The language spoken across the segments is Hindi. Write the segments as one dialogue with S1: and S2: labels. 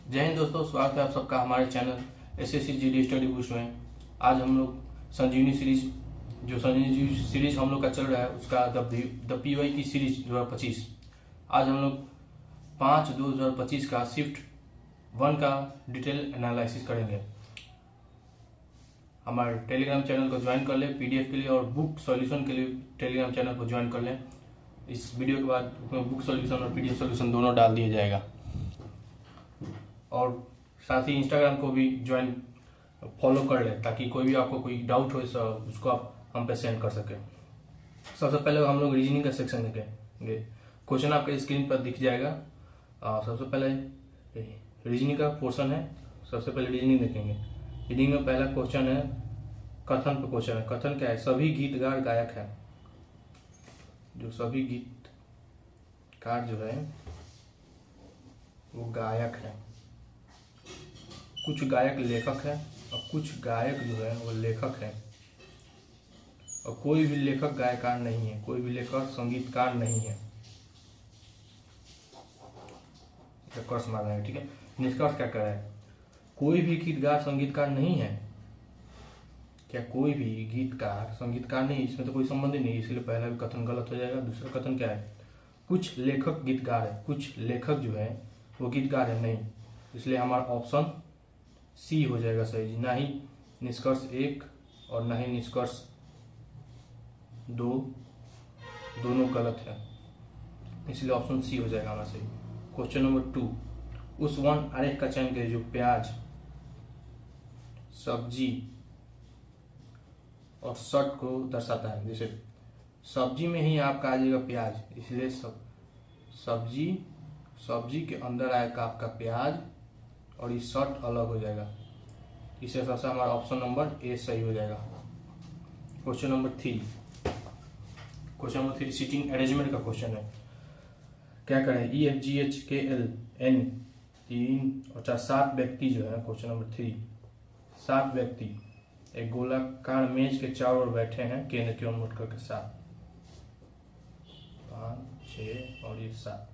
S1: जय हिंद दोस्तों, स्वागत है आप सबका हमारे channel SSC GD study boost में। आज हम लोग संजीवनी सीरीज हम लोग का चल रहा है, उसका द पीवाई की सीरीज 2025। आज हम लोग 5/2/2025 का शिफ्ट 1 का डिटेल एनालिसिस करेंगे। हमारे टेलीग्राम चैनल को ज्वाइन कर लें पीडीएफ के लिए, और बुक सॉल्यूशन के लिए टेलीग्राम चैनल को ज्वाइन कर लें। इस वीडियो के बाद बुक सॉल्यूशन और पीडीएफ सॉल्यूशन दोनों डाल दिया जाएगा, और साथ ही इंस्टाग्राम को भी ज्वाइन फॉलो कर ले, ताकि कोई भी आपको कोई डाउट हो उसको आप हम पे सेंड कर सके। सबसे पहले हम लोग रीजनिंग का सेक्शन देखेंगे। क्वेश्चन आपके स्क्रीन पर दिख जाएगा। सबसे पहले रीजनिंग का पोर्शन है। सबसे पहले रीजनिंग देखेंगे। रीजनिंग में पहला क्वेश्चन है कथन पर क्वेश्चन है। कथन क्या है? सभी गीतकार गायक है। जो सभी गीतकार जो है वो गायक है। कुछ गायक लेखक है और कुछ गायक जो है वो लेखक है, और कोई भी लेखक गायकार नहीं है, कोई भी लेखक संगीतकार नहीं है। निष्कर्ष माना है, ठीक है। निष्कर्ष क्या कह रहा है? कोई भी गीतकार संगीतकार नहीं है। क्या कोई भी गीतकार संगीतकार नहीं? इसमें तो कोई संबंध ही नहीं, इसलिए पहला भी कथन गलत हो जाएगा। दूसरा कथन क्या है? कुछ लेखक गीतकार है। कुछ लेखक जो है वो गीतकार है, नहीं, इसलिए हमारा ऑप्शन सी हो जाएगा सही। ना ही निष्कर्ष 1 और ना ही निष्कर्ष 2 दोनों गलत है, इसलिए ऑप्शन सी हो जाएगा हमारा सही। क्वेश्चन नंबर 2, उस वन आरेख का चयन करिए जो प्याज, सब्जी और शर्ट को दर्शाता है। जैसे सब्जी में ही आपका आ जाएगा प्याज, इसलिए सब्जी के अंदर आएगा आपका प्याज, और ये शर्ट अलग हो जाएगा। इसे सबसे हमारा ऑप्शन नंबर ए सही हो जाएगा। क्वेश्चन नंबर 3 सीटिंग अरेंजमेंट का क्वेश्चन है। क्या करें? ई एफ जी एच के एल एन 3 और 4 7 व्यक्ति जो है, क्वेश्चन नंबर 3, 7 व्यक्ति एक गोलाकार मेज के चारों ओर बैठे हैं केंद्र की ओर मुड़ करके। 7, 5, 6 और ये 7।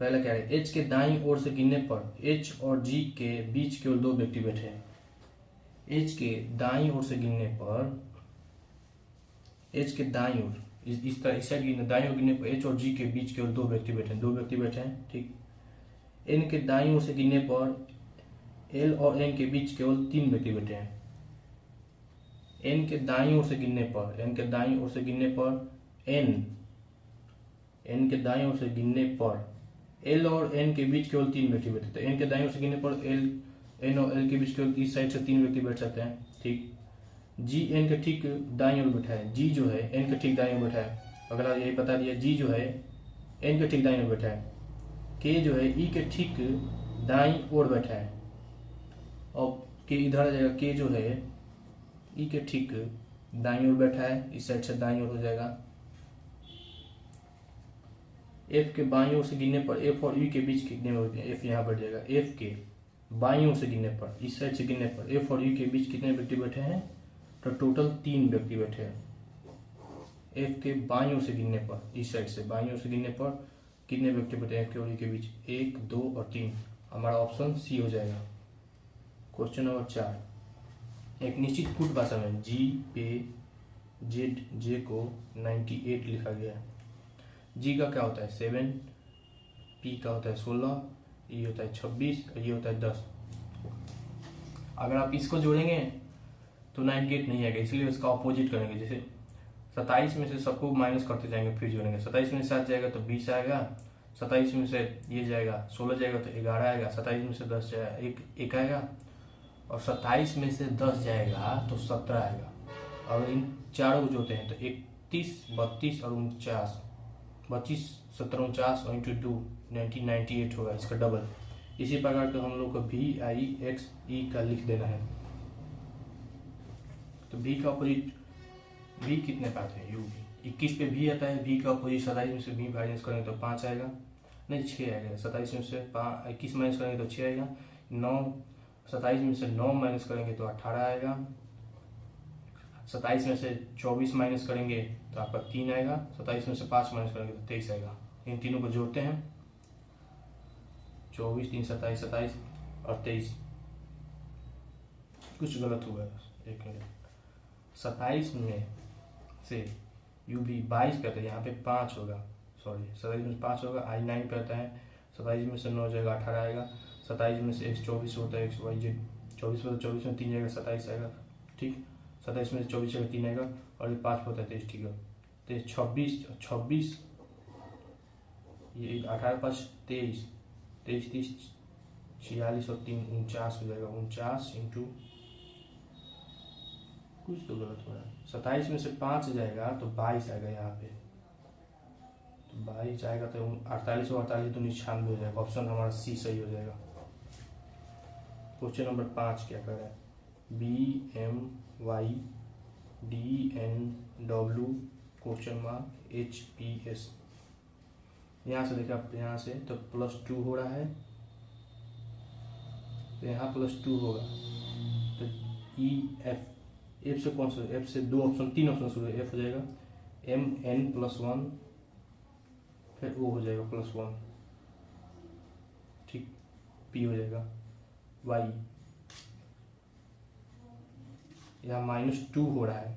S1: पहला क्या है? एच के दाईं ओर से गिनने पर एच और जी के बीच केवल 2 व्यक्ति बैठे हैं। एच के दाईं ओर से गिनने पर, एच के दाईं ओर इस तरह इसे दाईं ओर गिनने पर एच और जी के बीच केवल 2 व्यक्ति बैठे हैं। 2 व्यक्ति बैठे हैं, ठीक। एन के दाईं ओर से गिनने पर एल और एन के बीच केवल 3 व्यक्ति बैठे हैं। एन के दाईं ओर से गिनने पर एन के दाईं ओर से गिनने पर एल और एन के बीच केवल 3 व्यक्ति बैठे थे। एन के दाईं ओर से गिनने पर एन और एल के बीच केवल इस साइड से 3 व्यक्ति बैठ सकते हैं, ठीक। जी एन के ठीक दाईं ओर बैठा है। जी जो है एन के ठीक दाईं ओर बैठा है। अगला यही बता दिया, जी जो है एन के ठीक दाईं ओर बैठा है। के जो है ई के ठीक दाईं ओर बैठा है, और के इधर आ जाएगा। के जो है ई के ठीक दाईं ओर बैठा है, इस साइड से दाईं ओर हो जाएगा। एफ के बाईं ओर से गिनने पर एफ और यू के बीच कितने होते हैं? एफ यहाँ बैठ जाएगा। एफ के बाईं ओर से गिनने पर, इस साइड से गिनने पर एफ और यू के बीच कितने व्यक्ति बैठे हैं? तो टोटल 3 व्यक्ति बैठे हैं। एफ के बाईं ओर से गिनने पर, इस साइड से बाईं ओर से गिनने पर कितने व्यक्ति बैठे हैं एफ के और यू के बीच? 1, 2 और 3। हमारा ऑप्शन सी हो जाएगा। क्वेश्चन नंबर 4, एक निश्चित फुट भाषा में जी पे जेड जे को 98 लिखा गया है। जी का क्या होता है? 7, पी का होता है 16, ये होता है 26 और ये होता है 10। अगर आप इसको जोड़ेंगे तो 98 नहीं आएगा, इसलिए इसका ऑपोजिट करेंगे। जैसे 27 में से सबको माइनस करते जाएंगे, फिर जोड़ेंगे। 27 में से 7 जाएगा तो 20 आएगा। 27 में से ये जाएगा 16 जाएगा तो 11 आएगा। 27 में से 10 जाएगा एक आएगा, और 27 में से 10 जाएगा तो 17 आएगा। और इन चारों को जोड़ते हैं तो 31, 32 और 49, 25, 17, 49 और इंटू 2 98 होगा, इसका डबल। इसी प्रकार का हम लोग को भी आई एक्स ई का लिख देना है। तो भी का अपोजिट भी कितने पे आते हैं? यू भी 21 पे भी आता है। भी का अपोजिट 27 में से भी माइनस करेंगे तो 5 आएगा, नहीं 6 आएगा। 27 में से 21 माइनस करेंगे तो 6 आएगा। 27 में से 9 माइनस करेंगे तो 18 आएगा। 27 में से 24 माइनस करेंगे तो आपका 3 आएगा। 27 में से 5 माइनस करेंगे तो 23 आएगा। इन तीनों को जोड़ते हैं 24 3 27 27 और 23 कुछ गलत हुआ है, एक मिनट। 27 में से यू भी 22 करते हैं, यहाँ पे 5 होगा, सॉरी 27 में से 5 होगा, आई 9 पे आता है, 27 में से 9 जाएगा 18 आएगा, 27 में से x 24 होता है, XYZ 24 में से 24 में 3 जाएगा 27 आएगा, ठीक। 27 में से 24 जाएगा 3 आएगा, और ये 5 होता है 23, ठीक है। तो 26 ये 18 5 23 23 30 46 और 3 49 हो जाएगा, 49 इंटू, कुछ तो गलत हो रहा है। 27 में से 5 जाएगा तो 22 आएगा यहाँ पे, तो 22 आएगा तो 48 और 48 तो 99 हो जाएगा। ऑप्शन हमारा सी सही हो जाएगा। क्वेश्चन नंबर 5 क्या कर रहा है, BMYDNW HPS। यहाँ से देखा, यहाँ से तो +2 हो रहा है, तो यहाँ +2 होगा, तो EF से कौन सा, F से 2 ऑप्शन 3 ऑप्शन शुरू है, F हो जाएगा MN+1, फिर O हो जाएगा +1, ठीक। P हो जाएगा Y, यहाँ -2 हो रहा है,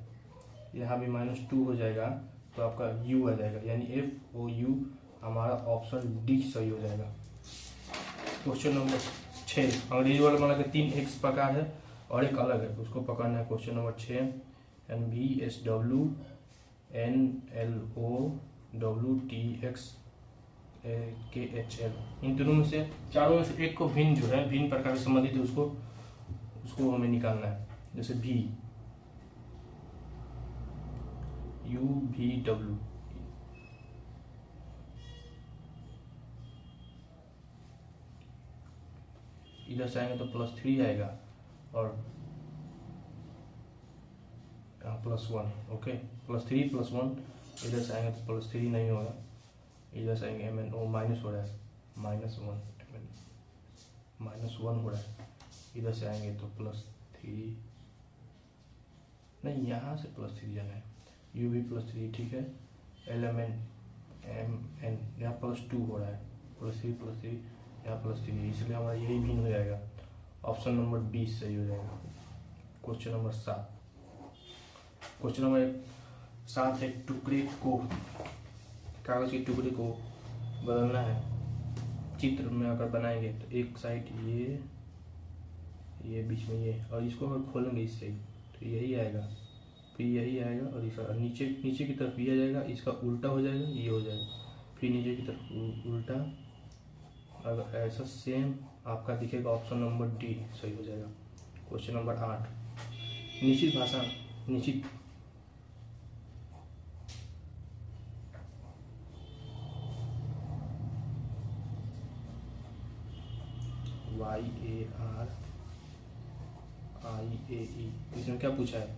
S1: यहाँ भी -2 हो जाएगा, तो आपका U आ जाएगा, यानी FOU हमारा ऑप्शन डी सही हो जाएगा। क्वेश्चन नंबर 6, अंग्रेजी वाला माना कि 3 एक्स प्रकार है और एक अलग है, उसको पकड़ना है। क्वेश्चन नंबर 6, NVSW NLOWTXKHL, इन तीनों में से, चारों में से एक को भिन्न जो है, भिन्न प्रकार से संबंधित है, उसको हमें निकालना है। जैसे UVW, इधर से आएंगे तो +3 आएगा, और +1, ओके, +3 +1, इधर से आएंगे तो +3 नहीं होगा, इधर से आएंगे MNO माइनस हो रहा है, -1 हो रहा है, इधर से आएंगे तो +3 नहीं, यहाँ से +3 जाना है, UV +3, ठीक है। LMN MN यहाँ +2 हो रहा है, +3 यहाँ +3, इसलिए हमारा यही भिन्न हो जाएगा। ऑप्शन नंबर 20 सही हो जाएगा। क्वेश्चन नंबर 7, क्वेश्चन नंबर 7 है, टुकड़े को, कागज के टुकड़े को बदलना है। चित्र में अगर बनाएंगे तो एक साइड ये बीच में ये, और इसको अगर खोलेंगे इस साइड तो यही आएगा, फिर यही आएगा, और इसका नीचे की तरफ ये आ जाएगा, इसका उल्टा हो जाएगा, ये हो जाएगा, फिर नीचे की तरफ उल्टा। अगर ऐसा सेम आपका दिखेगा, ऑप्शन नंबर डी सही हो जाएगा। क्वेश्चन नंबर 8, निश्चित भाषा, निश्चित YARIAE, इसमें क्या पूछा है,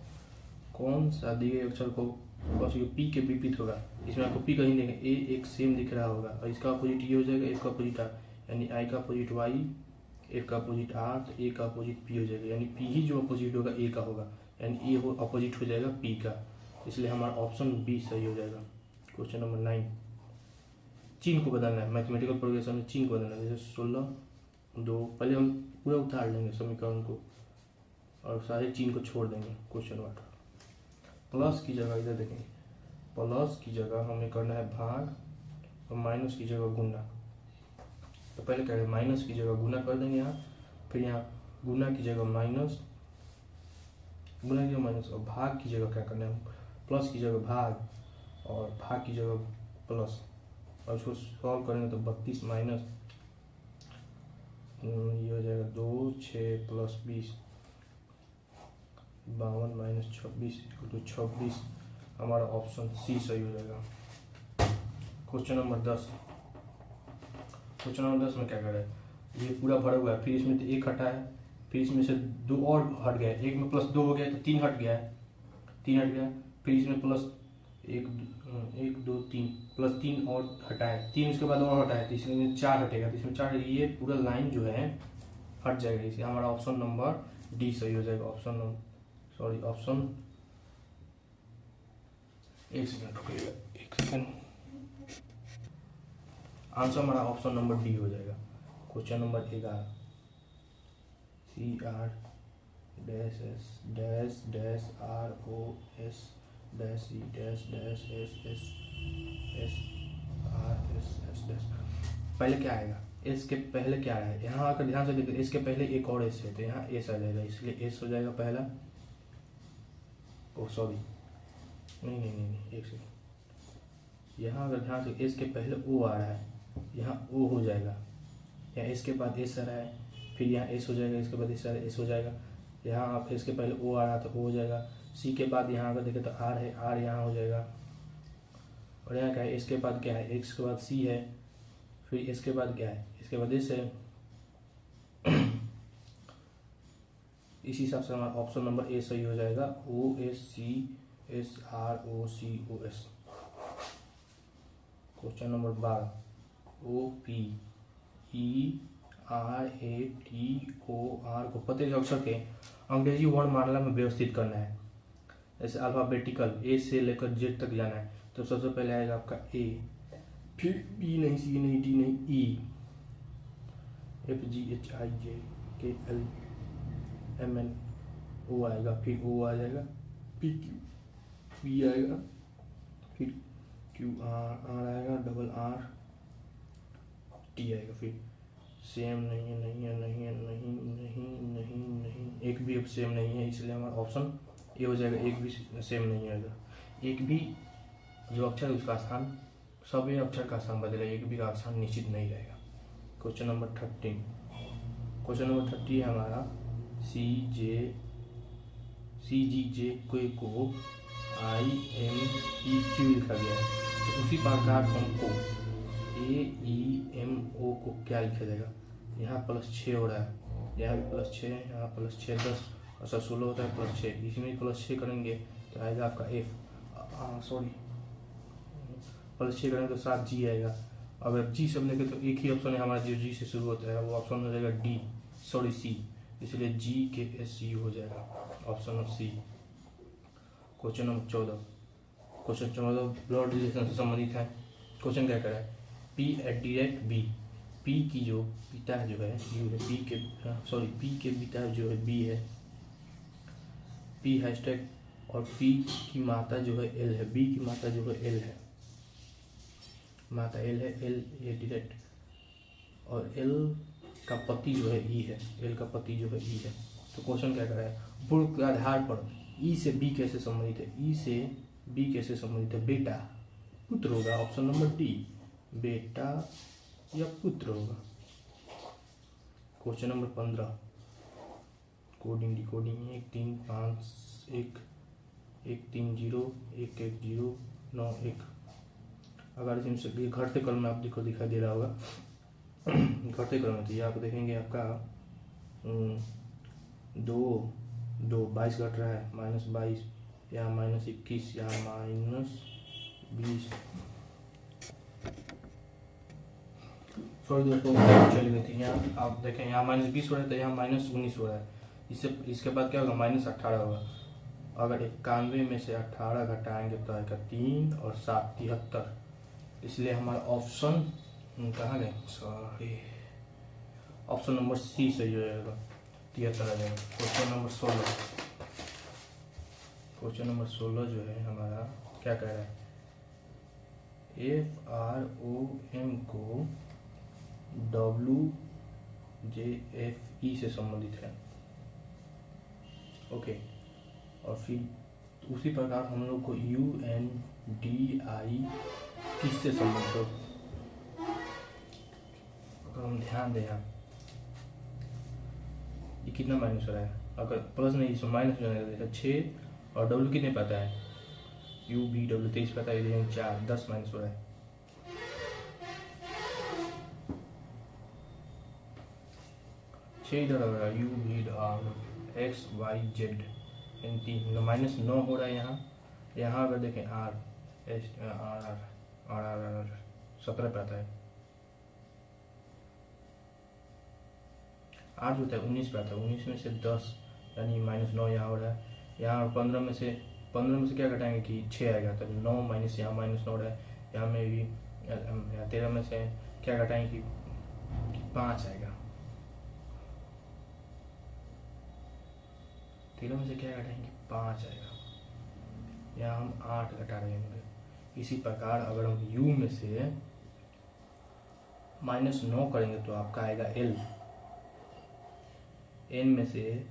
S1: कौन सा दिए गए अक्षर को पी के विपरीत होगा। इसमें आपको पी कहीं देंगे, ए एक सेम दिख रहा होगा, और इसका अपोजिट ये हो जाएगा, एफ का अपोजिट आर, यानी आई का अपोजिट वाई, एफ का अपोजिट आर, तो ए का अपोजिट पी हो जाएगा, यानी पी ही जो अपोजिट होगा ए का होगा, यानी ए अपोजिट हो जाएगा पी का, इसलिए हमारा ऑप्शन बी सही हो जाएगा। क्वेश्चन नंबर 9, चिन्ह को बदलना है। मैथमेटिकल प्रोग्रेशन में चिन्ह को बदलना है, जैसे 16 2, पहले हम पूरा उतार लेंगे समीकरण को और सारे चिन्ह को छोड़ देंगे। क्वेश्चन 8, प्लस की जगह, इधर देखेंगे, प्लस की जगह हमें करना है भाग, और माइनस की जगह गुना। तो पहले क्या है, माइनस की जगह गुना कर देंगे यहाँ, फिर यहाँ गुना की जगह माइनस, और भाग की जगह क्या करना है, प्लस की जगह भाग और भाग की जगह प्लस, और इसको सॉल्व करेंगे तो 32 माइनस ये हो जाएगा 2 6 + 20 52 माइनस 26 = 26, हमारा ऑप्शन सी सही हो जाएगा। क्वेश्चन नंबर 10, क्वेश्चन नंबर 10 में क्या कर रहा है, ये पूरा भरा हुआ है, फिर इसमें तो 1 हटा है, फिर इसमें से 2 और हट गया, 1 में +2 हो गया तो 3 हट गया है, 3 हट गया, फिर इसमें +1 2 3 +3 और हटाए, 3 उसके बाद और हटाए, तो इसमें 4 हटेगा, तो इसमें 4, ये पूरा लाइन जो है हट जाएगा, इसलिए हमारा ऑप्शन नंबर डी सही हो जाएगा। ऑप्शन एक सेकंड रुकिएगा, 1 सेकंड, आंसर हमारा ऑप्शन नंबर डी हो जाएगा। Question number 11 CR dash S dash dash ROS dash E dash dash S RS dash. पहले क्या आएगा, एस के पहले क्या आया है, यहाँ आकर ध्यान से देखिए, एस के पहले एक और एस है तो यहाँ एस आ जाएगा, इसलिए एस हो जाएगा पहला। ओ सॉरी, नहीं एक सेकंड, यहाँ अगर ध्यान से एस के पहले ओ आ रहा है, यहाँ ओ हो जाएगा, यहाँ एस के बाद एस आ रहा है, फिर यहाँ एस हो जाएगा, इसके बाद एस हो जाएगा, यहाँ आप एस के पहले ओ आ रहा तो ओ हो जाएगा। सी के बाद यहाँ अगर देखें तो आर है, आर यहाँ हो जाएगा। और यहाँ क्या है, एस के बाद क्या है, एक्स के बाद सी है, फिर इसके बाद क्या है, इसके बाद एस है। इसी हिसाब से हमारा ऑप्शन नंबर ए सही हो जाएगा, OSCSROCOS। क्वेश्चन नंबर 12 OPERATOR को प्रत्येक अक्षर के अंग्रेजी वर्णमाला में व्यवस्थित करना है। जैसे अल्फाबेटिकल ए से लेकर जेड तक जाना है, तो सबसे पहले आएगा आपका ए, फिर बी नहीं, सी नहीं, डी नहीं, ई, FGHIJKLMNO आएगा, फिर ओ आ जाएगा, फिर पी आएगा, फिर QR आएगा, डबल R टी आएगा, फिर सेम नहीं है, एक भी अब सेम नहीं है, इसलिए हमारा ऑप्शन ये हो जाएगा, एक भी सेम नहीं आएगा। एक भी जो अक्षर है उसका स्थान, सभी अक्षर का स्थान बदलेगा, एक भी का स्थान निश्चित नहीं रहेगा। क्वेश्चन नंबर 30 है हमारा CGJ को IMEQ लिखा गया है, तो उसी प्रकार हमको AEMO को क्या लिखा जाएगा, यहाँ +6 हो रहा है, यहाँ भी +6 है, यहाँ +6 10 और 16 होता है +6, इसमें +6 करेंगे तो आएगा आपका F, सॉरी +6 करेंगे तो 7G आएगा। अगर जी सब लेंगे तो एक ही ऑप्शन है हमारा जो जी से शुरू होता है, वो ऑप्शन हो जाएगा C, इसलिए GKSC हो जाएगा, option of C. Question number 14 blood relation से संबंधित है। क्वेश्चन क्या करा है, P @ B, P की जो पिता जो है यू है, P के पिता जो है B है, P हैशटैग, और P की माता जो है L है, B की माता जो है L है, माता L है, L ये डायरेक्ट, और L का पति जो है E है, L का पति जो है E है। तो क्वेश्चन क्या कर रहा है, पूर्व के आधार पर E से B कैसे संबंधित है, E से B कैसे संबंधित है, बेटा पुत्र होगा, ऑप्शन नंबर डी, बेटा या पुत्र होगा। Question number 15 coding decoding 1351130111091। अगर इसमें घटते क्रम में आपको दिखाई दे रहा होगा, घटते क्रम में तो ये आप देखेंगे आपका 22 घट रहा है, -22, यहाँ -21, यहाँ -20, सॉरी दोस्तों चली गई थी, यहाँ आप देखें यहाँ -20 हो रहा है तो यहाँ -19 हो रहा है, इसके बाद क्या होगा, -18 होगा। अगर 91 में से 18 घटाएंगे तो आएगा 3 और 7 73, इसलिए हमारा ऑप्शन कहाँ गए, सॉरी ऑप्शन नंबर सी सही हो जाएगा, 73 आ जाएगा। क्वेश्चन नंबर 16 जो है हमारा क्या कह रहा है, FROM को WJFE से संबंधित है, ओके। और फिर उसी प्रकार हम लोग को UNDI किससे संबंधित हो, अगर हम ध्यान दें यहाँ ये कितना माइनस हो रहा है, अगर प्लस नहीं इसमें माइनस हो जाएगा 6, और W कितने पता है, UVW 23 पता है, 4 10 माइनस हो रहा है। इधर होगा UVXYZ -9 हो रहा है यहाँ अगर देखें R 17 पे आता है, R जो होता है 19 पे आता है, 19 में से 10 यानी -9 यहाँ हो रहा है, यहाँ 15 में से क्या घटाएंगे कि 6 आएगा, तब 9 माइनस यहाँ -9 रहा है, यहाँ में भी 13 में से क्या घटाएंगे कि 5 आएगा। 13 में से क्या घटाएंगे? 5 आएगा। यहाँ हम 8 घटा रहे होंगे। इसी प्रकार अगर हम u में से -9 करेंगे तो आपका आएगा l। n में से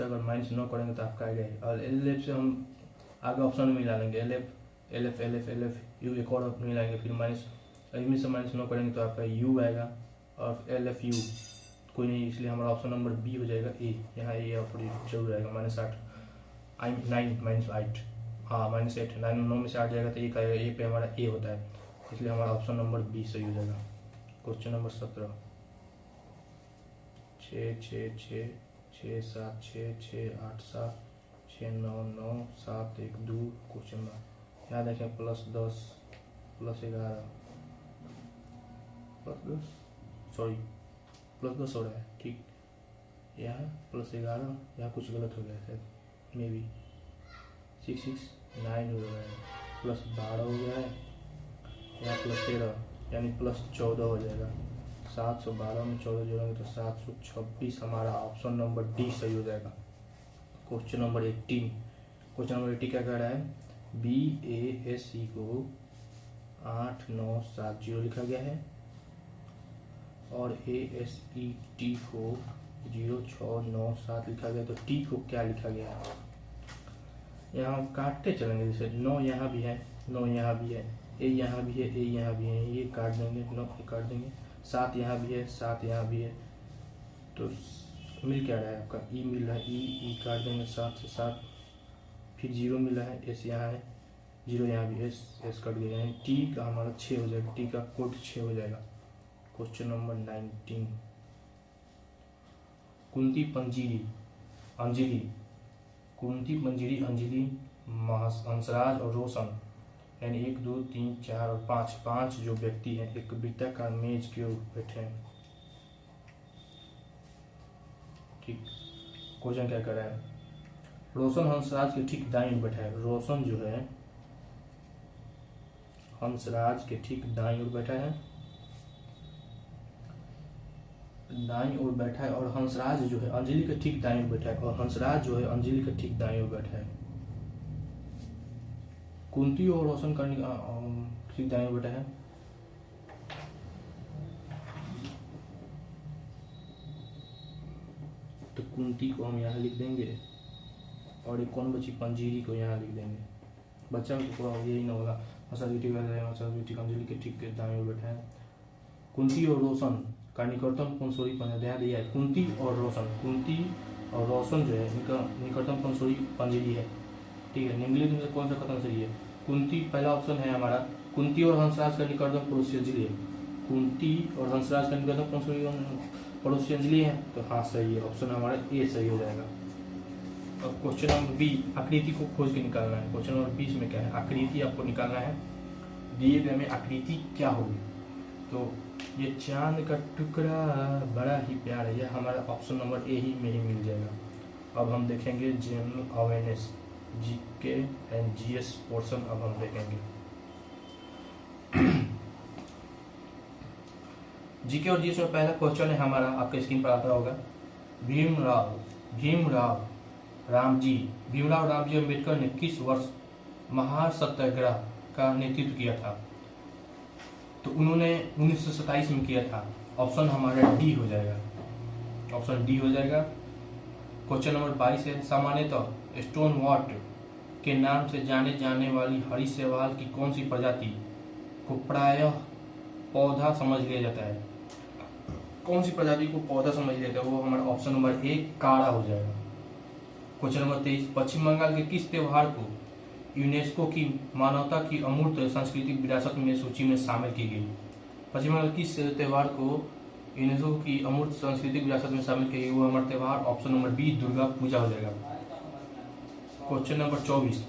S1: अगर -9 करेंगे तो आपका आएगा l। और LF से हम आगे ऑप्शन में मिला लेंगे LF u, एक और मिलाएंगे, फिर में से -9 करेंगे तो आपका u आएगा और LF u कोई नहीं, इसलिए हमारा ऑप्शन नंबर बी हो जाएगा ए। यहाँ ए जरूर आएगा। -8 -8 हाँ -8 9 में से 8 जाएगा तो 1 आएगा। ए पे हमारा ए होता है, इसलिए हमारा ऑप्शन नंबर बी सही हो जाएगा। Question number 17 6 6 6 6 7 6 6 8 7 6 9 9 7 1 2 question mark. यहाँ देखें +10 +11 +10 हो रहा है, ठीक। यहाँ +11, यहाँ कुछ गलत हो गया शायद, मे बी 6 6 9 हो रहा है, +12 हो गया है, यहाँ +13 यानी +14 हो जाएगा। 712 में 14 जोड़ेंगे तो 726 हमारा ऑप्शन नंबर डी सही हो जाएगा। क्वेश्चन नंबर 18 क्या कह रहा है? BASE को 8970 लिखा गया है और ASET को 0697 लिखा गया। तो टी को क्या लिखा गया है? यहाँ हम काटते चलेंगे, जैसे 9 यहाँ भी है, 9 यहाँ भी है, ए यहाँ भी है, ए यहाँ भी है, ये काट देंगे, 9 काट देंगे। 7 यहाँ भी है, 7 यहाँ भी है, तो मिल क्या रहा है आपका? ई मिल रहा है, ई काट देंगे 7 से 7, फिर 0 मिल रहा है, एस यहाँ है, 0 यहाँ भी, एस कट गया है। टी का हमारा 6 हो जाएगा, टी का कोड 6 हो जाएगा। क्वेश्चन नंबर 19 कुंती पंजीरी अंजलि हंसराज और रोशन, यानी 1 2 3 4 और 5 जो व्यक्ति हैं एक वृत्ताकार मेज के ऊपर बैठे हैं, ठीक। क्वेश्चन क्या कर रहा है? रोशन हंसराज के ठीक दाईं ओर बैठा है। रोशन जो है हंसराज के ठीक दाईं ओर बैठा है, और हंसराज जो है अंजलि के ठीक दाईं ओर बैठा है, और हंसराज जो है अंजलि के ठीक दाईं ओर बैठा है। कुंती और रोशन करने ठीक दाईं ओर बैठा है। तो कुंती को हम यहाँ लिख देंगे और एक कौन बची? पंजीरी को यहाँ लिख देंगे। बच्चा को पूरा यही ना होगा। अंजलि के ठीक दाईं ओर बैठा है। कुंती और रोशन का निकटतम पंसोरी ध्यान दिया है। कुंती और रोशन जो है इनका निकटतम पंसोरी पंजीरी है, ठीक है। निम्नलिखित में से कौन सा कथन सही है? कुंती, पहला ऑप्शन है हमारा कुंती और हंसराज का निकटतम पड़ोसी अंजलि है। कुंती और हंसराज का निकटतम पड़ोसी अंजलि है, तो हाँ सही है, ऑप्शन हमारा ए सही हो जाएगा। और क्वेश्चन नंबर बी, आकृति को खोज के निकालना है। क्वेश्चन नंबर 20 में क्या है? आकृति आपको निकालना है। दिए गए में आकृति क्या होगी? तो ये चांद का टुकड़ा बड़ा ही प्यार है, यह हमारा ऑप्शन नंबर ए ही में ही मिल जाएगा। अब हम देखेंगे general awareness, GK and GS portion अब हम देखेंगे। जीके और जीएस में पहला क्वेश्चन है हमारा, आपके स्क्रीन पर आता होगा। भीमराव रामजी अम्बेडकर ने किस वर्ष महार सत्याग्रह का नेतृत्व किया था? तो उन्होंने 1927 में किया था। ऑप्शन हमारा डी हो जाएगा, ऑप्शन डी हो जाएगा। क्वेश्चन नंबर 22 है, सामान्यतः स्टोन वॉट के नाम से जाने जाने वाली हरी शैवाल की कौन सी प्रजाति को प्रायः पौधा समझ लिया जाता है? कौन सी प्रजाति को पौधा समझ लिया जाता है? वो हमारा ऑप्शन नंबर ए काड़ा हो जाएगा। क्वेश्चन नंबर 23, पश्चिम बंगाल के किस त्योहार को यूनेस्को की मानवता की अमूर्त सांस्कृतिक विरासत में सूची में शामिल की गई? पश्चिम बंगाल किस त्योहार को यूनेस्को की अमूर्त सांस्कृतिक विरासत में शामिल की गई? वो हमारा त्योहार option number B Durga Puja हो जाएगा। क्वेश्चन नंबर 24,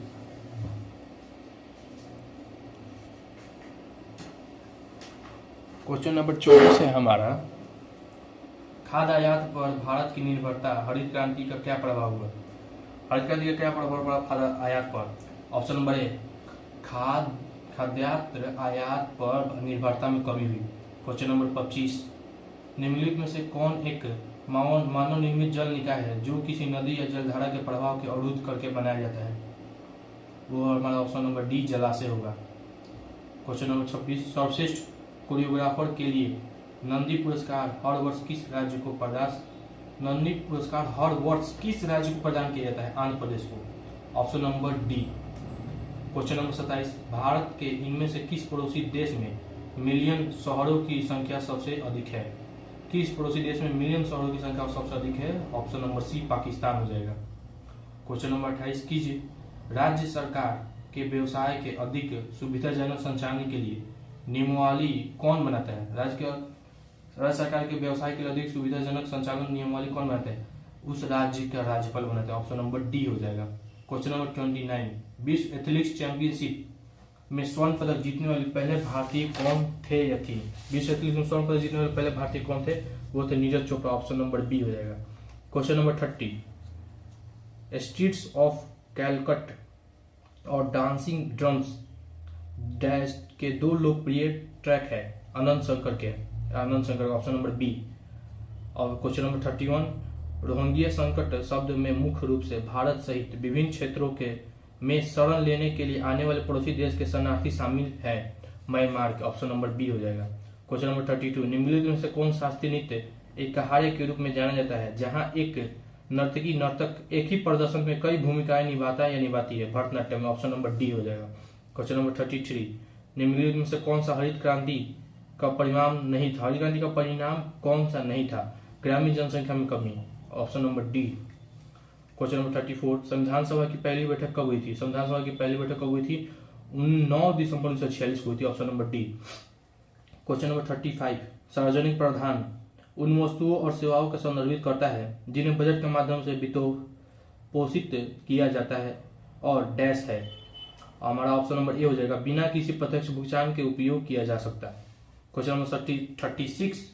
S1: क्वेश्चन नंबर 24 है हमारा, खाद्य आयात पर भारत की निर्भरता हरित क्रांति का क्या प्रभाव हुआ? हरित क्रांति का क्या प्रभाव पड़ा खाद्य आयात पर? ऑप्शन नंबर ए, खाद्यान्न आयात पर निर्भरता में कमी हुई। क्वेश्चन नंबर 25, निम्नलिखित में से कौन एक मानव निर्मित जल निकाय है जो किसी नदी या जलधारा के प्रभाव के अवरुद्ध करके बनाया जाता है? वो हमारा ऑप्शन नंबर डी जलाशय होगा। क्वेश्चन नंबर 26, सर्वश्रेष्ठ कोरियोग्राफर के लिए नंदी पुरस्कार हर वर्ष किस राज्य को प्रदान किया जाता है? आंध्र प्रदेश को। Option number D. Question number 27, Bharat के इनमें से किस पड़ोसी देश में मिलियन शहरों की संख्या सबसे अधिक है? किस पड़ोसी देश में मिलियन शहरों की संख्या सबसे अधिक है? ऑप्शन नंबर सी पाकिस्तान हो जाएगा। क्वेश्चन नंबर 28, कीजिए राज्य सरकार के व्यवसाय के अधिक सुविधाजनक संचालन के लिए नियमावली कौन बनाता है? राज्य सरकार के व्यवसाय के लिए अधिक सुविधाजनक संचालन नियमावली कौन बनाता है? उस राज्य का राज्यपाल बनाता है। ऑप्शन नंबर डी हो जाएगा। क्वेश्चन नंबर 29, विश्व एथलेटिक्स चैंपियनशिप में स्वर्ण पदक जीतने वाले पहले भारतीय कौन थे या थी? विश्व एथलेटिक्स में स्वर्ण पदक जीतने वाले पहले भारतीय कौन थे? वो थे Neeraj Chopra. Option number B हो जाएगा। Question number 30, streets of Calcutta और डांसिंग ड्रम्स डैश के दो लोकप्रिय ट्रैक है Anand Shankar. Option number B. और क्वेश्चन नंबर 31, रोहिंग्या संकट शब्द में मुख्य रूप से भारत सहित विभिन्न क्षेत्रों के में शरण लेने के लिए आने वाले पड़ोसी देश के शरणार्थी शामिल है म्यांमार के। ऑप्शन नंबर बी हो जाएगा। क्वेश्चन नंबर 32, निम्नलिखित में से कौन शास्त्रीय नृत्य एक कहारे के रूप में जाना जाता है जहां एक नर्तक एक ही प्रदर्शन में कई भूमिकाएं निभाता है या निभाती है? भरतनाट्यम। ऑप्शन नंबर डी हो जाएगा। क्वेश्चन नंबर 33, निम्नलिखित में से कौन सा हरित क्रांति का परिणाम नहीं था? हरित क्रांति का परिणाम कौन सा नहीं था? ग्रामीण जनसंख्या में कमी। Option number D. Question number 34, संविधान सभा की पहली बैठक कब हुई थी? संविधान सभा की पहली बैठक कब हुई थी? 9 दिसंबर 1946 को हुई थी। Option number D. Question number 35, सार्वजनिक प्रावधान उन वस्तुओं और सेवाओं का संदर्भित करता है जिन्हें बजट के माध्यम से वित्त पोषित किया जाता है और डैश है। हमारा ऑप्शन नंबर ए हो जाएगा, बिना किसी प्रत्यक्ष भुगतान के उपयोग किया जा सकता है। क्वेश्चन नंबर 36,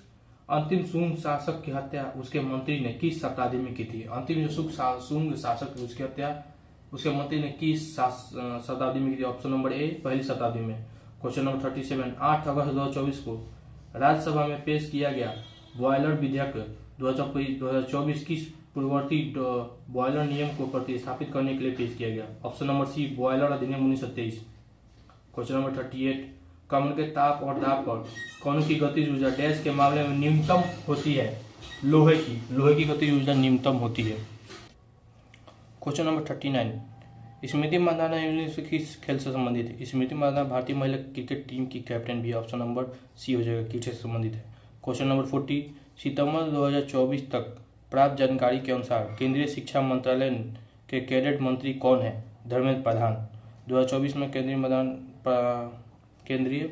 S1: अंतिम शुंग शासक की हत्या उसके मंत्री ने किस शताब्दी में की थी? अंतिम जो शुंग शासक उसकी हत्या उसके मंत्री ने किस शताब्दी में की थी? ऑप्शन नंबर ए, पहली शताब्दी में। क्वेश्चन नंबर 37, 8 अगस्त 2024 को राज्यसभा में पेश किया गया बॉयलर विधेयक 2024 किस पूर्ववर्ती बॉयलर नियम को प्रतिस्थापित करने के लिए पेश किया गया? ऑप्शन नंबर सी, बॉयलर अधिनियम 1923। क्वेश्चन नंबर 38, कमल के ताप और दाब पर कणों की गतिज ऊर्जा डैश के मामले में न्यूनतम होती है? लोहे की गतिज ऊर्जा न्यूनतम होती है। क्वेश्चन नंबर 39, स्मृति मंदाना किस खेल से संबंधित है? स्मृति मंदाना भारतीय महिला क्रिकेट टीम की कैप्टन भी। ऑप्शन नंबर सी हो जाएगा, क्रिकेट से संबंधित है। क्वेश्चन नंबर 40, सितंबर 2024 तक प्राप्त जानकारी के अनुसार केंद्रीय शिक्षा मंत्रालय के कैडेट मंत्री कौन है? धर्मेंद्र प्रधान। 2024 में केंद्रीय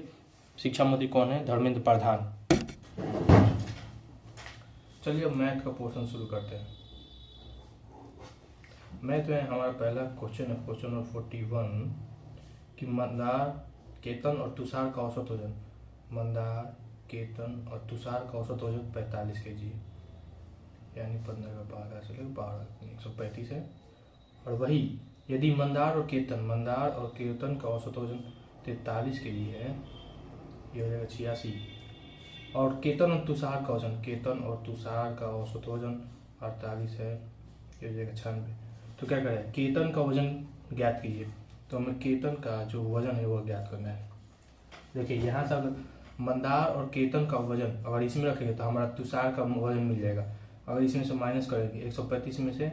S1: शिक्षा मंत्री कौन है? धर्मेंद्र प्रधान। चलिए अब मैथ का पोर्शन शुरू करते हैं। मैथ में हमारा पहला क्वेश्चन है क्वेश्चन नंबर 41 कि मंदार, केतन और तुषार का औसत वजन। मंदार, केतन और तुषार का औसत वजन 45 kg यानी 15 का 12 135 है। और वही यदि मंदार और केतन का औसत वजन 43 kg है, ये हो जाएगा 86। और केतन और तुषार का औसत वजन 48 है, ये हो जाएगा 96। तो क्या करें, केतन का वजन ज्ञात कीजिए। तो हमें केतन का जो वजन है वो ज्ञात करना है। देखिए यहाँ से अगर मंदार और केतन का वजन अगर इसमें रखेंगे तो हमारा तुषार का वजन मिल जाएगा। अगर इसमें से माइनस करेंगे 135 में से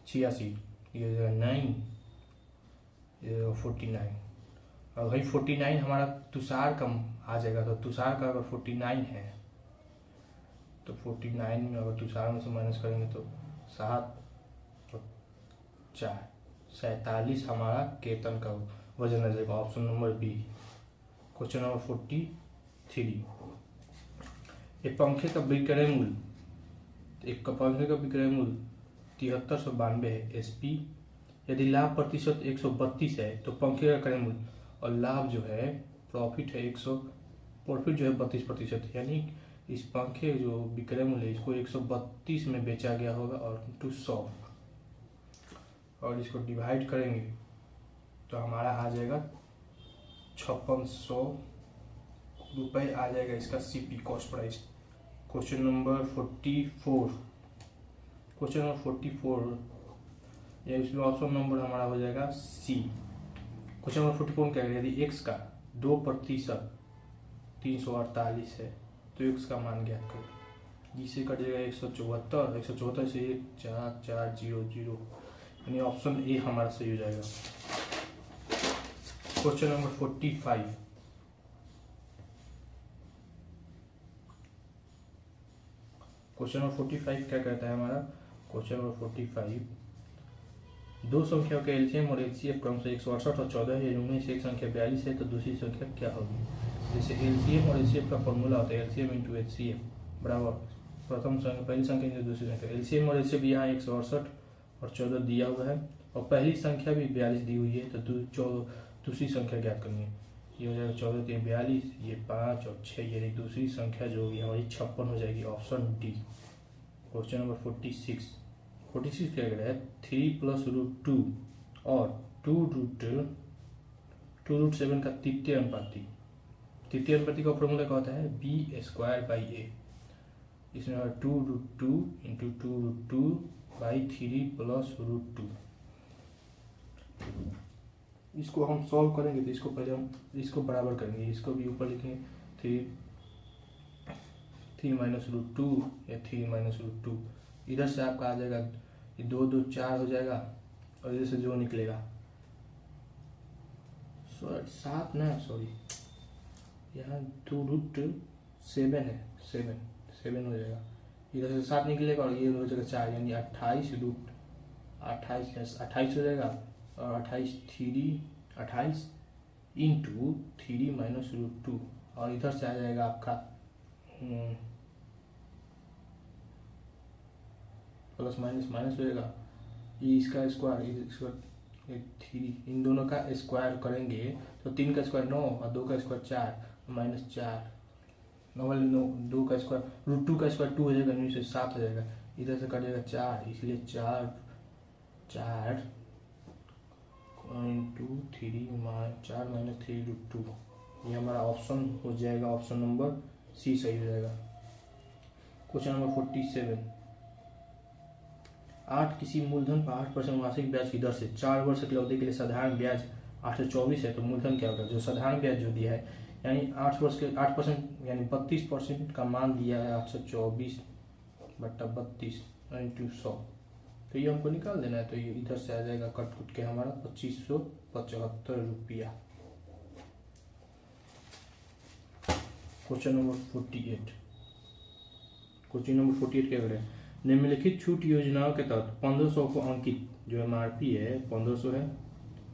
S1: 86, ये हो जाएगा 9, ये 49। और वही 49 हमारा तुषार का आ जाएगा। तो तुषार का अगर 49 है तो 49 में अगर तुषार में से माइनस करेंगे तो 7 और 4 47 हमारा केतन का वजन आ जाएगा। Option number B. Question number 43, एक पंखे का विक्रय मूल्य 7392 है एसपी। यदि लाभ प्रतिशत 132 है तो पंखे का क्रय मूल्य और लाभ जो है प्रॉफिट है 32%, यानी इस पंखे जो विक्रय मूल्य है इसको 132 में बेचा गया होगा और टू 100 और इसको डिवाइड करेंगे तो हमारा आ जाएगा 5600 रुपये आ जाएगा इसका CP cost price. Question number 44, question number 44 या इसमें ऑप्शन नंबर हमारा हो जाएगा C। क्वेश्चन नंबर 44 क्या करेगा, यदि x का 2% 348 है तो x का मान ज्ञात करो। जिसे कटेगा 174 से 4400, यानी ऑप्शन ए हमारा सही हो जाएगा। क्वेश्चन नंबर 45, क्वेश्चन नंबर 45 क्या कहता है हमारा, क्वेश्चन नंबर 45, दो संख्याओं के एलसीएम और एचसीएफ क्रम से 168 और 14 है, उनमें से एक संख्या 42 है तो दूसरी संख्या क्या होगी। जैसे एलसीएम और एचसीएफ का फॉर्मूला होता है एलसीएम इंटू एचसीएफ बराबर प्रथम संख्या पहली संख्या इंटू दूसरी संख्या। एलसीएम और एचसीएफ यहाँ 168 और 14 दिया हुआ है और पहली संख्या भी 42 दी हुई है, तो दूसरी संख्या ज्ञात करनी है। ये हो जाएगा 14 3 42, ये 5 और 6, यानी दूसरी संख्या जो होगी हमारी 56 हो जाएगी, ऑप्शन डी। क्वेश्चन नंबर 46 क्या कह रहा है, 3 + √2 और 2√7 का तृतीय अनुपाती का फॉर्मूला क्या होता है, b²/a। इसमें 2√2 × 2√2/3 + √2। इसको हम सॉल्व करेंगे तो इसको पहले हम इसको बराबर करेंगे, इसको भी ऊपर लिखेंगे 3 -√2 या 3 -√2। इधर से आपका आ जाएगा 2 2 4 हो जाएगा और इधर से जो निकलेगा 7 ना, सॉरी यहाँ 2√7 है, 7 हो जाएगा। इधर से 7 निकलेगा और ये हो जाएगा 4, यानी 28 हो जाएगा और 28 इंटू 3 -√2 और इधर से आ जाएगा आपका प्लस माइनस हो जाएगा, ये इसका स्क्वायर 3, इन दोनों का स्क्वायर करेंगे तो 3 का स्क्वायर 9 और 2 का स्क्वायर 4 -4, 9 2 का स्क्वायर √2 का स्क्वायर 2 हो जाएगा, 9 से 7 हो जाएगा। इधर से कटेगा 4, इसलिए 4 इंटू 3 -3√2, ये हमारा ऑप्शन हो जाएगा, ऑप्शन नंबर सी सही हो जाएगा। क्वेश्चन नंबर 47, 8 किसी मूलधन पर 8% मासिक ब्याज की दर से 4 वर्ष की अवधि के लिए साधारण ब्याज 824 है तो मूलधन क्या होगा। जो साधारण ब्याज जो दिया है यानी 8% यानी 32% का मान दिया है 824/32 × 100, तो ये हमको निकाल देना है। तो ये इधर से आ जाएगा कट के हमारा 2575 रुपया। क्वेश्चन नंबर 48, क्या करें, निम्नलिखित छूट योजनाओं के तहत 1500 को अंकित जो MRP है 1500 है,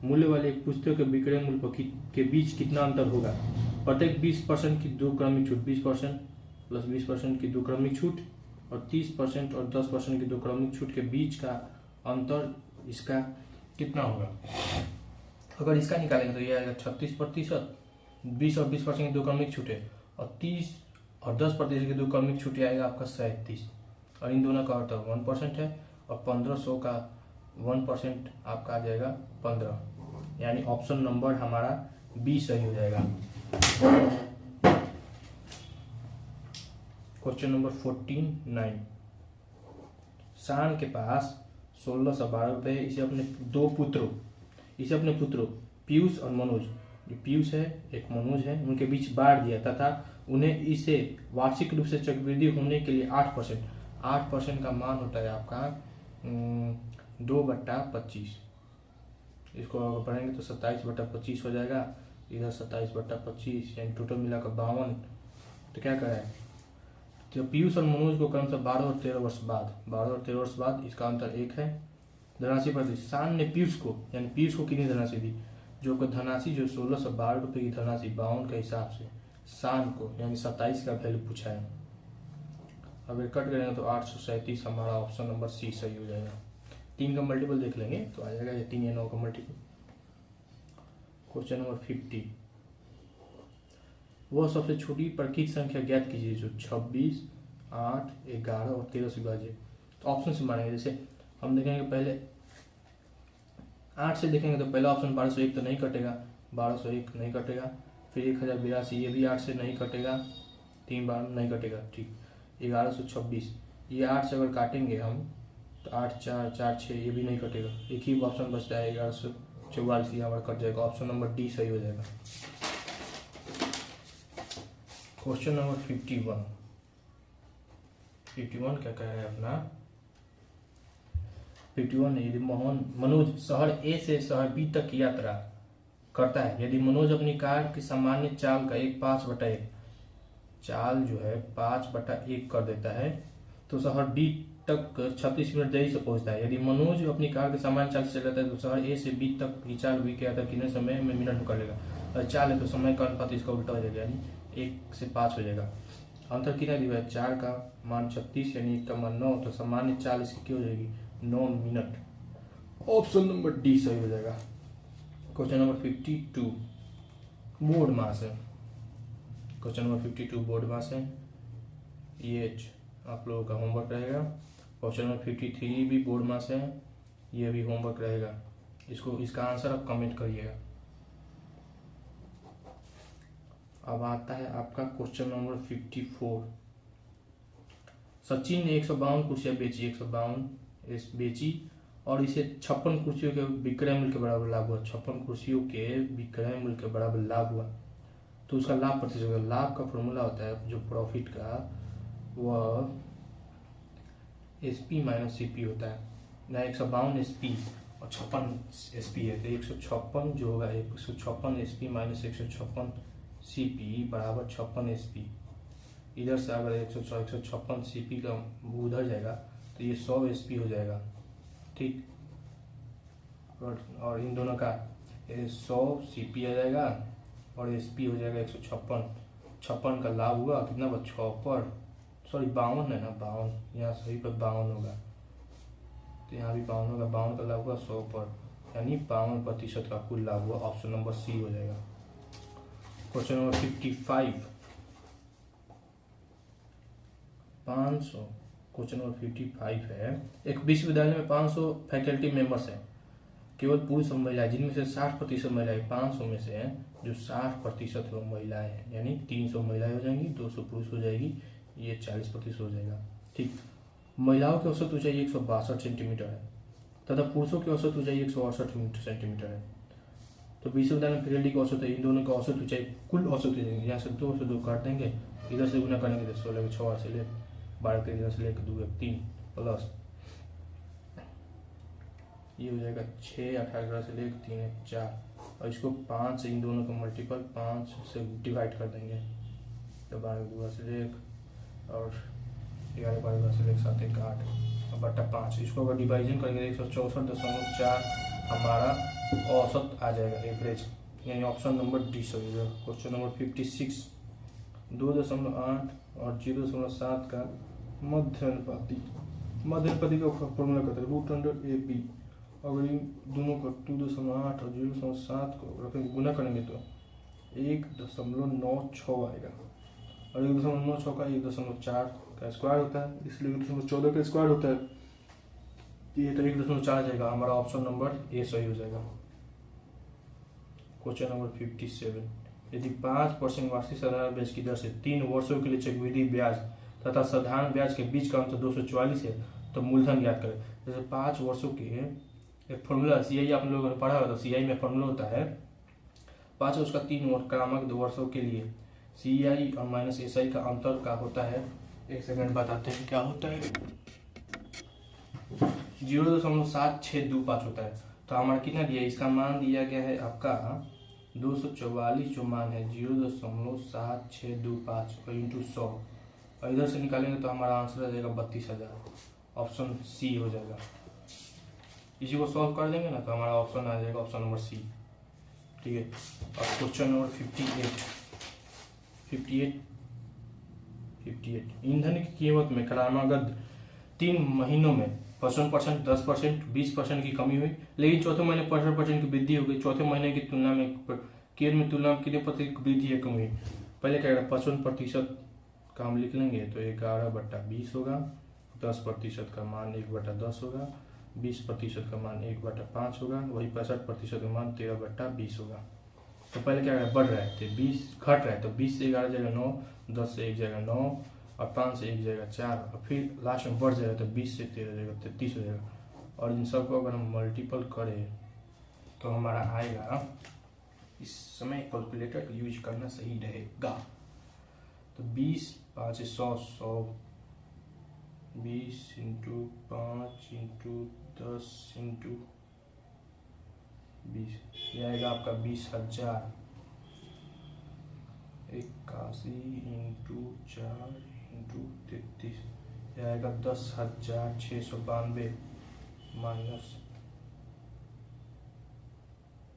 S1: मूल्य वाले एक पुस्तक के विक्रय मूल्य के बीच कितना अंतर होगा। प्रत्येक 20% की 2 क्रमिक छूट, 20% + 20% की 2 क्रमिक छूट और 30% और 10% की 2 क्रमिक छूट के बीच का अंतर इसका कितना होगा। अगर इसका निकालेंगे तो ये आएगा 36%, 20 और 20% की 2 क्रमिक छूटें और 30 और 10% की 2 क्रमिक छूटें आएगा आपका 37, और इन दोनों का अंतर 1% है और 1500 का 1% आपका आ जाएगा 15, यानी ऑप्शन नंबर हमारा बी सही हो जाएगा। क्वेश्चन नंबर 49, शान के पास 1612 रुपये, इसे अपने पुत्रों पीयूष और मनोज, जो पीयूष है एक मनोज है, उनके बीच बांट दिया तथा उन्हें इसे वार्षिक रूप से चक्रवृद्धि होने के लिए 8% का मान होता है आपका 2/25। इसको अगर पढ़ेंगे तो 27/25 हो जाएगा, इधर 27/25 यानी टोटल मिलाकर 52। तो क्या करें, तो पीयूष और मनोज को क्रमशः 12 और 13 वर्ष बाद इसका अंतर 1 है। धनराशि पर शान ने पीयूष को कितनी धनराशि दी, जो धनराशि जो 1612 रुपये की धनराशि 52 के हिसाब से शान को यानी 27 का वैल्यू पूछा है। अगर कट करेंगे तो 837 हमारा ऑप्शन नंबर सी सही हो जाएगा। 3 का मल्टीपल देख लेंगे तो आ जाएगा ये 3 या 9 का मल्टीपल। क्वेश्चन नंबर 50, वह सबसे छोटी प्रकृत संख्या ज्ञात कीजिए जो 26, 8, 11 और 13 से विभाजित। तो ऑप्शन से मानेंगे, जैसे हम देखेंगे पहले 8 से देखेंगे तो पहला ऑप्शन 1201 तो नहीं कटेगा, 1201 नहीं कटेगा। फिर 1082, ये भी 8 से नहीं कटेगा, 3 बार नहीं कटेगा, ठीक। 1126, ये 8 से अगर काटेंगे हम तो 8 4 4 6, ये भी नहीं कटेगा, एक ही ऑप्शन बचता है 1144, ये हमारा कट जाएगा। ऑप्शन नंबर डी सही हो जाएगा। क्वेश्चन नंबर 51 क्या कह रहा है अपना 51 है, यदि मनोज शहर ए से शहर बी तक की यात्रा करता है, यदि मनोज अपनी कार की सामान्य चाल का 5/1 चाल जो है 5/1 कर देता है तो शहर बी तक 36 मिनट देरी से पहुंचता है। यदि मनोज अपनी कार के सामान्य चाल से चलाता है तो शहर ए से बी तक की चाल बी के यात्रा कितने समय में मिनट में कर लेगा। और चाल है तो समय का अनुपात इसका उल्टा हो जाएगा, यानी 1 से 5 हो जाएगा। अंतर कितना दिया है, 4 का मान 36 यानी 1 का मान 9, तो सामान्य चाल इसकी क्या हो जाएगी 9 मिनट। ऑप्शन नंबर डी सही हो जाएगा। क्वेश्चन नंबर 52 बोर्ड मास है। क्वेश्चन नंबर 52 बोर्ड मास है, ये आप लोगों का होमवर्क रहेगा। क्वेश्चन नंबर 53 भी बोर्ड मास है, ये भी होमवर्क रहेगा। इसका आंसर आप कमेंट करिएगा। अब आता है आपका क्वेश्चन नंबर 54। सचिन ने 152 कुर्सियां बेची, 152 बेची और इसे 56 कुर्सियों के विक्रय मूल्य के बराबर लाभ हुआ। 56 कुर्सियों के विक्रय मूल्य के बराबर लाभ हुआ तो उसका लाभ प्रतिशत होगा। लाभ का फॉर्मूला होता है जो प्रॉफिट का, वह SP माइनस CP होता है ना। 152 SP और 56 SP है तो 156 जो होगा 156 SP माइनस 156 CP बराबर 56 SP। इधर से अगर 156 CP का उधर जाएगा तो ये 100 SP हो जाएगा, ठीक। और इन दोनों का 100 CP आ जाएगा और SP हो जाएगा 156। 56 का लाभ हुआ कितना, 6 पर, सॉरी 52 है ना, 52 यहाँ सही पर 52 होगा तो यहाँ भी 52 होगा। 52 का लाभ हुआ 100 पर, यानी 52% का कुल लाभ हुआ। ऑप्शन नंबर सी हो जाएगा। Question number 55 500। क्वेश्चन नंबर 55 है, एक विश्वविद्यालय में 500 फैकल्टी मेंबर्स हैं, केवल पुरुष और महिलाएं, जिनमें से 60% महिलाएं। 500 में से हैं जो 60% वो महिलाएं हैं, यानी 300 महिलाएं हो जाएंगी, 200 पुरुष हो जाएगी, ये 40% हो जाएगा, ठीक। महिलाओं की औसत ऊंचाई 162 सेंटीमीटर है तथा पुरुषों की औसत ऊंचाई 168 सेंटीमीटर है। तो विश्वविद्यालय में फैकल्टी की औसत है, इन दोनों का औसत ऊंचाई, कुल औसत ऊंचाई यहाँ से 2 से 2 काट देंगे, इधर से गुना करेंगे तो 16 के 6 से ले 12 के इधर से लेकर 2 3 प्लस ये हो जाएगा 6 18 से लेकर 3 4 और इसको 5 से इन दोनों का मल्टीपल 5 से डिवाइड कर देंगे तो 12 2 से लेकर और 11 12 से लेकर 7 1 8 बटा 5। इसको अगर डिवाइजन करेंगे 164.4 हमारा औसत आ जाएगा, एवरेज, यानी ऑप्शन नंबर डी सही होगा। क्वेश्चन नंबर 56 2.8 और 0.7 का मध्यानुपाती का फॉर्मूला कहते हैं √AB। अगर इन दोनों को 2.8 और 0.7 को रखेंगे गुना करेंगे तो 1.96 आएगा और 1.96 का 1.4 का स्क्वायर होता है, इसलिए 1.14 का स्क्वायर होता है, ये तो 1.4 जाएगा। हमारा ऑप्शन नंबर ए सही हो जाएगा। क्वेश्चन नंबर 57 यदि 5% वार्षिक साधारण ब्याज की दर से 3 वर्षों के लिए चक्रवृद्धि ब्याज तथा साधारण ब्याज के बीच का अंतर 244 है तो मूलधन ज्ञात करें। जैसे 5 वर्षों के एक फॉर्मूला CI आप लोगों ने पढ़ा होगा, तो CI में फॉर्मूला होता है 5 उसका 3 क्रमांक 2 वर्षों के लिए CI और माइनस SI का अंतर का होता है, एक सेकंड बताते हैं क्या होता है, 0.7625 होता है। तो हमारा कितना दिया, इसका मान दिया गया है आपका 244 जो मान है 0.7625 और इंटू 100 और इधर से निकालेंगे तो हमारा आंसर आ जाएगा 32,000। ऑप्शन सी हो जाएगा। इसी को सॉल्व कर देंगे ना तो हमारा ऑप्शन आ जाएगा ऑप्शन नंबर सी, ठीक है। और क्वेश्चन नंबर 58 ईंधन की कीमत में क्रमागत 3 महीनों में 55%, 10%, 20% की कमी हुई, लेकिन चौथे महीने 65% की वृद्धि हो गई। चौथे महीने की तुलना में तुलना में कितने प्रतिशत वृद्धि या कमी हुई। पहले क्या 55% का हम लिख लेंगे तो 11/20 होगा, 10% का मान 1/10 होगा, 20% का मान 1/5 होगा, वही 65% का मान 13/20 होगा। तो पहले क्या बढ़ रहा है, तो 20 घट रहा है, तो 20 से 11 जाएगा 9, 10 से 1 जाएगा 9, और 5 से 1 जाएगा 4, और फिर लास्ट में बढ़ जाएगा, तो 20 से 13 जाएगा 33 हो जाएगा। और इन सबको अगर हम मल्टीपल करें तो हमारा आएगा, इस समय कैलकुलेटर यूज करना सही रहेगा। तो 20 5 से 100, 20 इंटू 5 इंटू 10 इंटू 20, यह आएगा आपका 20,000। 81 इंटू 4 इंटू 33, यह आएगा 10,692 माइनस,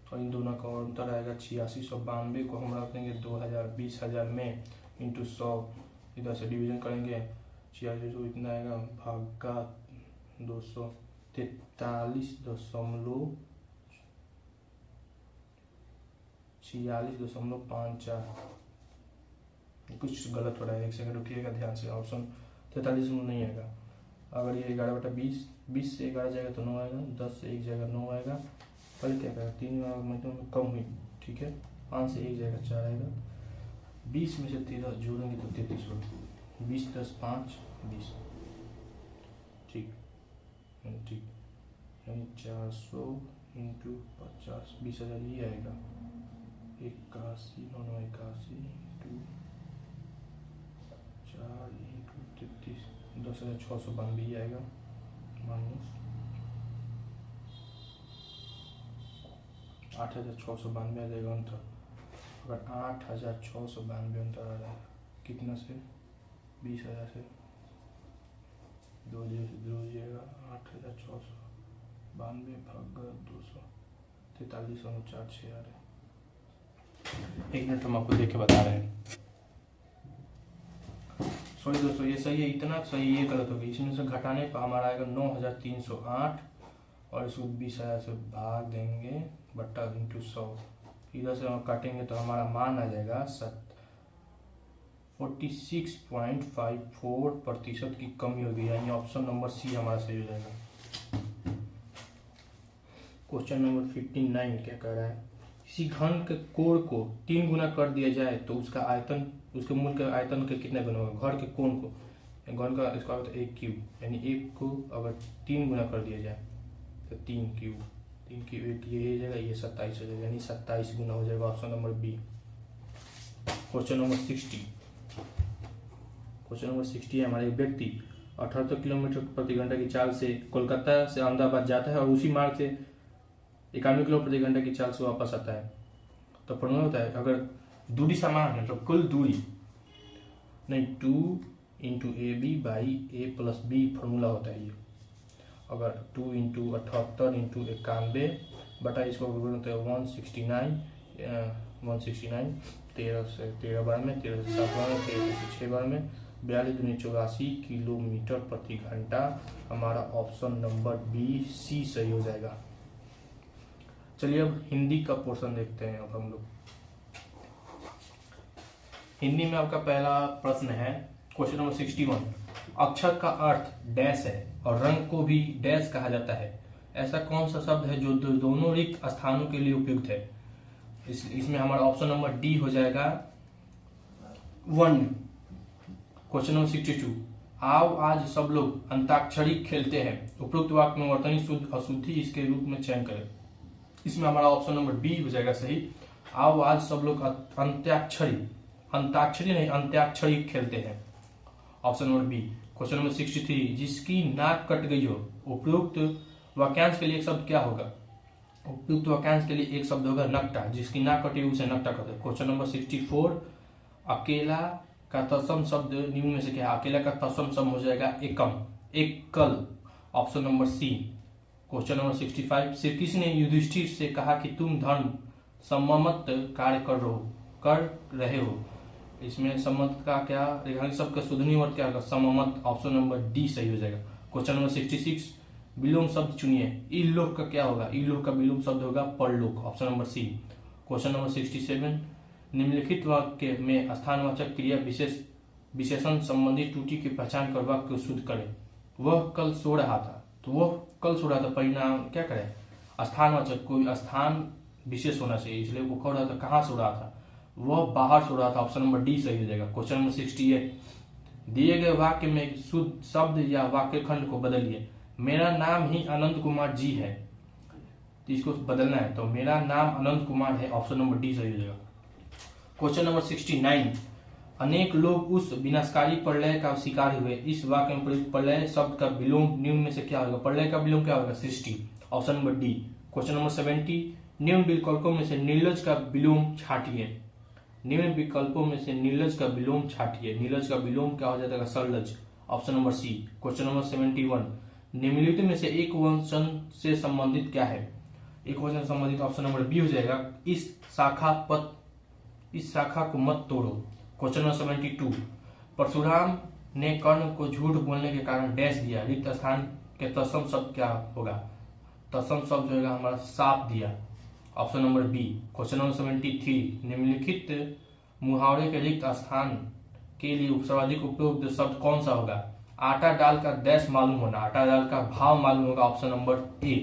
S1: और इन दोनों का अंतर आएगा 8692 को हम रख देंगे 2000, 20,000 में इंटू 100, इधर से डिवीजन करेंगे 8600, इतना आएगा भागा 243.54, कुछ गलत हो रहा है, एक सेकंड रुकिएगा ध्यान से, ऑप्शन 43 में नहीं आएगा। अगर ये 11/20, 20 से 11 जाएगा तो 9 आएगा, 10 से 1 जाएगा 9 आएगा, पहले क्या करेगा 3 मतलब कम हुई, ठीक है, 5 से 1 जाएगा 4 आएगा, 20 में से 13 जोड़ेंगे तो 33 होगा, 20 + 5 20, ठीक ठीक, यानी 400 इंटू 50, 20,000 ये आएगा, 81 इंटू 4 इंटू 33, 10,692 ये आएगा, माइनस 8,692 आ जाएगा अंतर। अगर 8,692 अंतर आ रहा है कितना से, 20,000 से, 2 0 से 2 जाएगा, 8,692 भागा 200, 43.46 आ रहा है। 1 मिनट हम आपको देख के बता रहे हैं। सॉरी दोस्तों, ये सही है, इतना सही, ये गलत हो गई, इसमें से घटाने पर हमारा आएगा 9,308, और इसको 20,000 से भाग देंगे बट्टा इंटू 100, इधर से हम काटेंगे तो हमारा मान आ जाएगा 46.54% की कमी होगी, यानी ऑप्शन नंबर सी हमारा सही हो जाएगा। क्वेश्चन नंबर 59 क्या कह रहा है, किसी घन के कोण को 3 गुना कर दिया जाए तो उसका आयतन, उसके मूल के आयतन के कितने गुना होगा। घर के कोण को, घन का इसका होता है 1 क्यूब, यानी 1 को अगर 3 गुना कर दिया जाए तो 3 क्यूब, 1 ये हो जाएगा, ये 27 हो जाएगा, यानी 27 गुना हो जाएगा, option number B. Question number 60, question number 60 है, हमारे व्यक्ति 78 किलोमीटर प्रति घंटा की चाल से कोलकाता से अहमदाबाद जाता है और उसी मार्ग से 91 किलोमीटर प्रति घंटा की चाल से वापस आता है। तो फॉर्मूला होता है, अगर दूरी समान है तो कुल दूरी नहीं, 2 इंटू AB/A+B फॉर्मूला होता है ये। अगर 2 इंटू 78 इंटू 91 बटा इसको होता है 169, 13 से 13 बार में, 13 से 7 बार में, 13 से 6 बार में, 42×84 किलोमीटर प्रति घंटा। हमारा ऑप्शन नंबर बी सी सही हो जाएगा। चलिए अब हिंदी का पोर्शन देखते हैं। अब हम लोग हिंदी में आपका पहला प्रश्न है, क्वेश्चन नंबर 61, अक्षर का अर्थ डैश है और रंग को भी डैश कहा जाता है, ऐसा कौन सा शब्द है जो दोनों रिक्त स्थानों के लिए उपयुक्त है। इसमें हमारा ऑप्शन नंबर डी हो जाएगा 1। क्वेश्चन नंबर 62, आओ आज सब लोग अंताक्षरी खेलते हैं, उपरोक्त वाक्य में वर्तनी शुद्ध अशुद्धि इसके रूप में चयन करें। इसमें हमारा ऑप्शन नंबर बी हो जाएगा सही। आओ आज सब लोग अंताक्षरी नहीं अंत्याक्षरी खेलते हैं, option number B. Question number 63, जिसकी नाक कट गई हो, उपयुक्त वाक्यांश के लिए एक शब्द क्या होगा। उपयुक्त वाक्यांश के लिए एक शब्द होगा नकटा, जिसकी नाक कटी उसे नकटा कहते हैं। क्वेश्चन नंबर 64, अकेला का तत्सम शब्द निम्न में से क्या है। अकेला का तत्सम शब्द हो जाएगा एकम, एकल, option number C. Question number 65, Shri Krishna ने युधिष्ठिर से कहा कि तुम धर्म सम्मत कार्य कर रहे हो। इसमें सम्मत का क्या रेखांक शब्द का शुद्धनी वर्ग क्या होगा, सम्मत, ऑप्शन नंबर डी सही हो जाएगा। क्वेश्चन नंबर 66, विलोम शब्द चुनिए, इलोक का क्या होगा। इलोक का विलोम शब्द होगा परलोक, option number C. Question number 67, निम्नलिखित वाक्य में स्थानवाचक क्रिया विशेषण संबंधी त्रुटि की पहचान कर वाक्य को शुद्ध करें। वह कल सो रहा था, तो वह कल सो रहा था, परिणाम क्या करें, स्थानवाचक कोई स्थान विशेष होना चाहिए, इसलिए वो कह रहा था कहाँ से हो रहा था, वह बाहर से हो रहा था। ऑप्शन नंबर डी सही हो जाएगा। क्वेश्चन नंबर 68, दिए गए वाक्य में एक शुद्ध शब्द या वाक्य खंड को बदलिए। मेरा नाम ही अनंत कुमार जी है, तो इसको बदलना है, तो मेरा नाम अनंत कुमार है, ऑप्शन नंबर डी सही हो जाएगा। क्वेश्चन नंबर 69, अनेक लोग उस विनाशकारी प्रलय का शिकार हुए। इस वाक्य में प्रयुक्त प्रलय शब्द का विलोम निम्न में से क्या होगा? प्रलय का विलोम क्या होगा? सृष्टि, option number D. Question number 70, निम्न विकल्पों में से निर्लज का विलोम छांटिए। निम्न विकल्पों में से निर्लज का विलोम छांटिए। निर्लज का विलोम क्या हो जाता है? सरलज, option number C. Question number 71, निम्नलिखित में से एक वचन से संबंधित क्या है? एक वचन से संबंधित ऑप्शन नंबर बी हो जाएगा, इस शाखा को मत तोड़ो। क्वेश्चन नंबर 72, परशुराम ने कर्ण को झूठ बोलने के कारण डैश दिया। रिक्त स्थान के तत्सम शब्द क्या होगा? तत्सम शब्द जो है हमारा साप दिया, option number B. Question number 73, निम्नलिखित मुहावरे के रिक्त स्थान के लिए सर्वाधिक उपयुक्त शब्द कौन सा होगा? आटा डाल का डैश मालूम होना, आटा डाल का भाव मालूम होगा, option number A.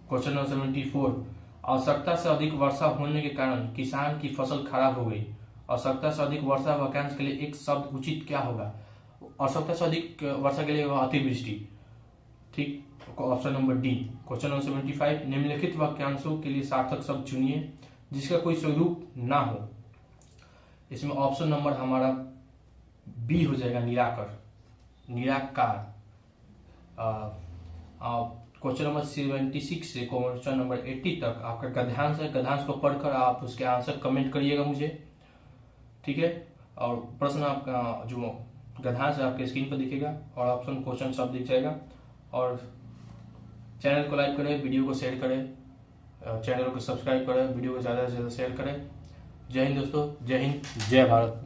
S1: Question number 74, आवश्यकता से अधिक वर्षा होने के कारण किसान की फसल खराब हो गई। आवश्यकता से अधिक वर्षा वाक्यांश के लिए एक शब्द उचित क्या होगा? आवश्यकता से अधिक वर्षा के लिए अतिवृष्टि, ठीक, option number D. Question number 75, निम्नलिखित वाक्यांशों के लिए सार्थक शब्द चुनिए जिसका कोई स्वरूप ना हो। इसमें ऑप्शन नंबर हमारा बी हो जाएगा, निराकर, निराकार। क्वेश्चन नंबर 76 से क्वेश्चन नंबर 80 तक आपका गद्यांश है। गद्यांश को पढ़कर आप उसके आंसर कमेंट करिएगा मुझे, ठीक है। और प्रश्न आपका जो गद्यांश है आपके स्क्रीन पर दिखेगा और ऑप्शन क्वेश्चन सब दिख जाएगा। और चैनल को लाइक करें, वीडियो को शेयर करें, चैनल को सब्सक्राइब करें, वीडियो को ज़्यादा से ज़्यादा शेयर करें। जय हिंद दोस्तों, जय हिंद, जय भारत।